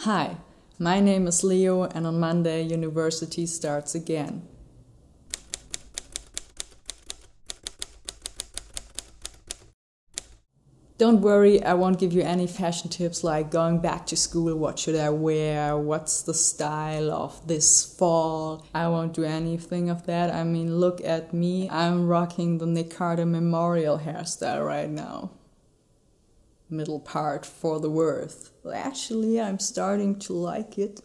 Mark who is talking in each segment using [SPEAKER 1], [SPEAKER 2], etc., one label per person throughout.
[SPEAKER 1] Hi, my name is Leo, and on Monday, university starts again. Don't worry, I won't give you any fashion tips like going back to school, what should I wear, what's the style of this fall. I won't do anything of that. I mean, look at me. I'm rocking the Nick Carter Memorial hairstyle right now. Middle part for the worth. Well, actually, I'm starting to like it.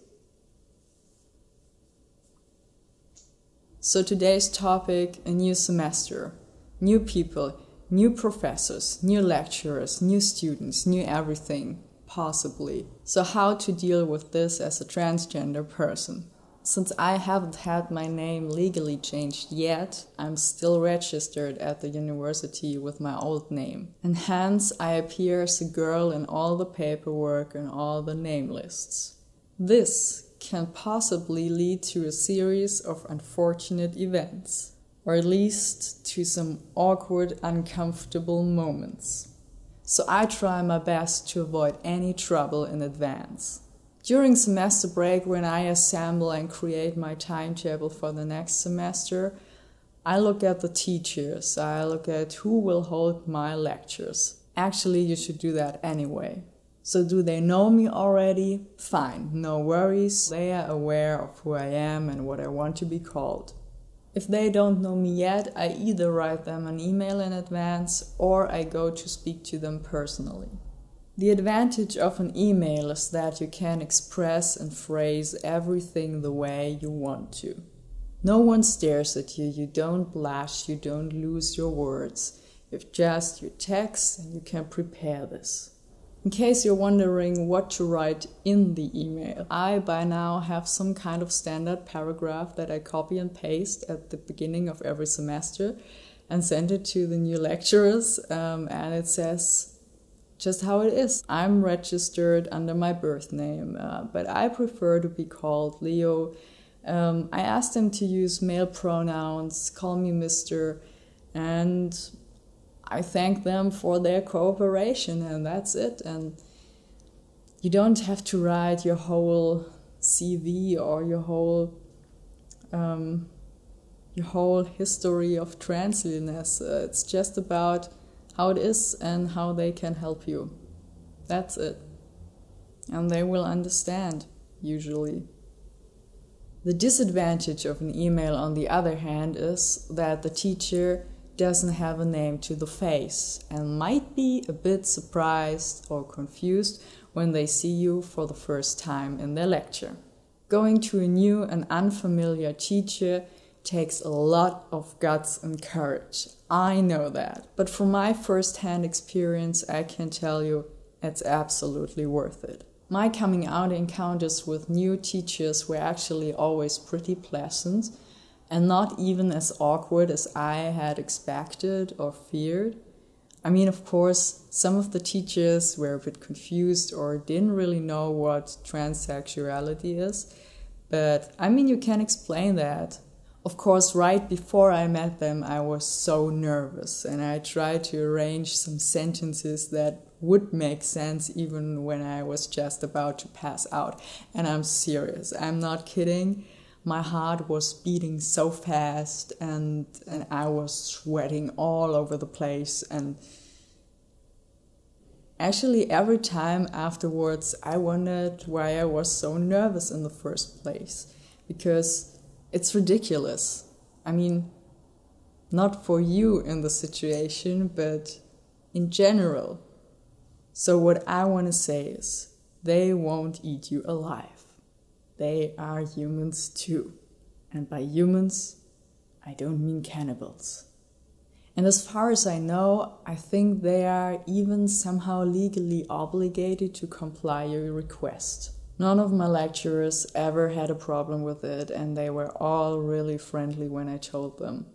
[SPEAKER 1] So today's topic, a new semester, new people, new professors, new lecturers, new students, new everything, possibly. So how to deal with this as a transgender person? Since I haven't had my name legally changed yet, I'm still registered at the university with my old name. And hence I appear as a girl in all the paperwork and all the name lists. This can possibly lead to a series of unfortunate events, or at least to some awkward, uncomfortable moments. So I try my best to avoid any trouble in advance. During semester break, when I assemble and create my timetable for the next semester, I look at the teachers, I look at who will hold my lectures. Actually, you should do that anyway. So do they know me already? Fine, no worries. They are aware of who I am and what I want to be called. If they don't know me yet, I either write them an email in advance or I go to speak to them personally. The advantage of an email is that you can express and phrase everything the way you want to. No one stares at you, you don't blush, you don't lose your words. You've just your text and you can prepare this. In case you're wondering what to write in the email, I by now have some kind of standard paragraph that I copy and paste at the beginning of every semester and send it to the new lecturers, and it says just how it is. I'm registered under my birth name, but I prefer to be called Leo. I asked them to use male pronouns, call me Mr., and I thank them for their cooperation, and that's it. And you don't have to write your whole CV or your whole history of transness. It's just about how it is and how they can help you. That's it. And they will understand, usually. The disadvantage of an email, on the other hand, is that the teacher doesn't have a name to the face and might be a bit surprised or confused when they see you for the first time in their lecture. Going to a new and unfamiliar teacher takes a lot of guts and courage. I know that. But from my first-hand experience, I can tell you it's absolutely worth it. My coming out encounters with new teachers were actually always pretty pleasant and not even as awkward as I had expected or feared. I mean, of course, some of the teachers were a bit confused or didn't really know what transsexuality is, but I mean, you can explain that. Of course, right before I met them, I was so nervous and I tried to arrange some sentences that would make sense even when I was just about to pass out. And I'm serious, I'm not kidding. My heart was beating so fast and I was sweating all over the place. And actually, every time afterwards, I wondered why I was so nervous in the first place. Because it's ridiculous. I mean, not for you in the situation, but in general. So what I want to say is, they won't eat you alive. They are humans too. And by humans, I don't mean cannibals. And as far as I know, I think they are even somehow legally obligated to comply your request. None of my lecturers ever had a problem with it, and they were all really friendly when I told them.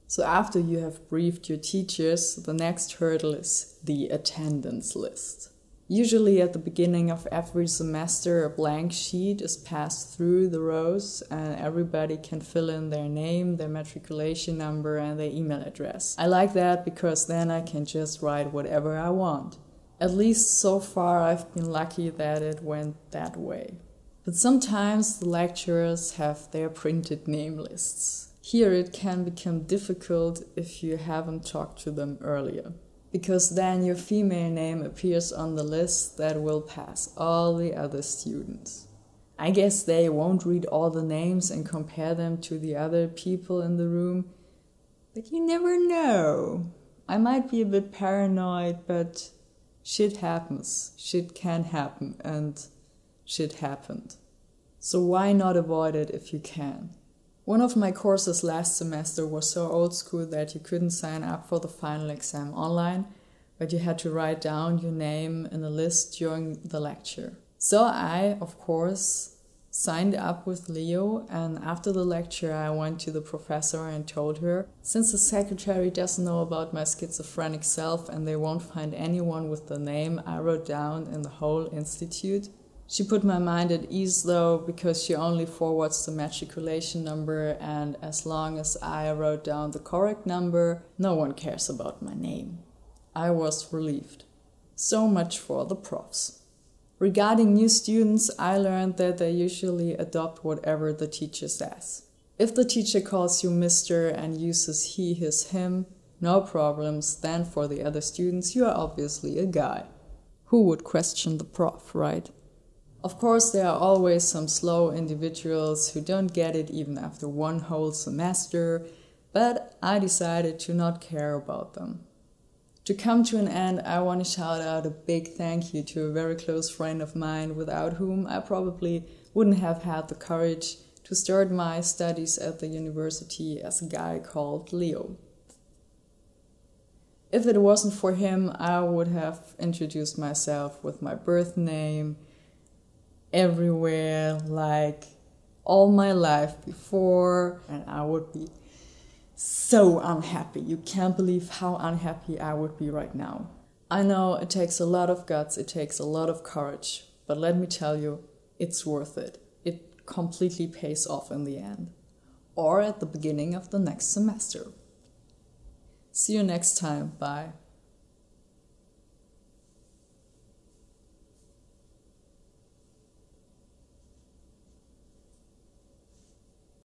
[SPEAKER 1] So after you have briefed your teachers, the next hurdle is the attendance list. Usually at the beginning of every semester, a blank sheet is passed through the rows and everybody can fill in their name, their matriculation number, and their email address. I like that because then I can just write whatever I want. At least so far I've been lucky that it went that way. But sometimes the lecturers have their printed name lists. Here it can become difficult if you haven't talked to them earlier, because then your female name appears on the list that will pass all the other students. I guess they won't read all the names and compare them to the other people in the room, but you never know. I might be a bit paranoid, but shit happens, shit can happen, and shit happened. So why not avoid it if you can? One of my courses last semester was so old school that you couldn't sign up for the final exam online, but you had to write down your name in a list during the lecture. So I, of course, signed up with Leo, and after the lecture I went to the professor and told her, since the secretary doesn't know about my schizophrenic self and they won't find anyone with the name I wrote down in the whole institute. She put my mind at ease though, because she only forwards the matriculation number, and as long as I wrote down the correct number, no one cares about my name. I was relieved. So much for the profs. Regarding new students, I learned that they usually adopt whatever the teacher says. If the teacher calls you Mr. and uses he, his, him, no problems, then for the other students you are obviously a guy. Who would question the prof, right? Of course, there are always some slow individuals who don't get it even after one whole semester, but I decided to not care about them. To come to an end, I want to shout out a big thank you to a very close friend of mine without whom I probably wouldn't have had the courage to start my studies at the university as a guy called Leo. If it wasn't for him, I would have introduced myself with my birth name everywhere, like all my life before, and I would be so unhappy. You can't believe how unhappy I would be right now. I know it takes a lot of guts, it takes a lot of courage, but let me tell you, it's worth it. It completely pays off in the end, or at the beginning of the next semester. See you next time. Bye.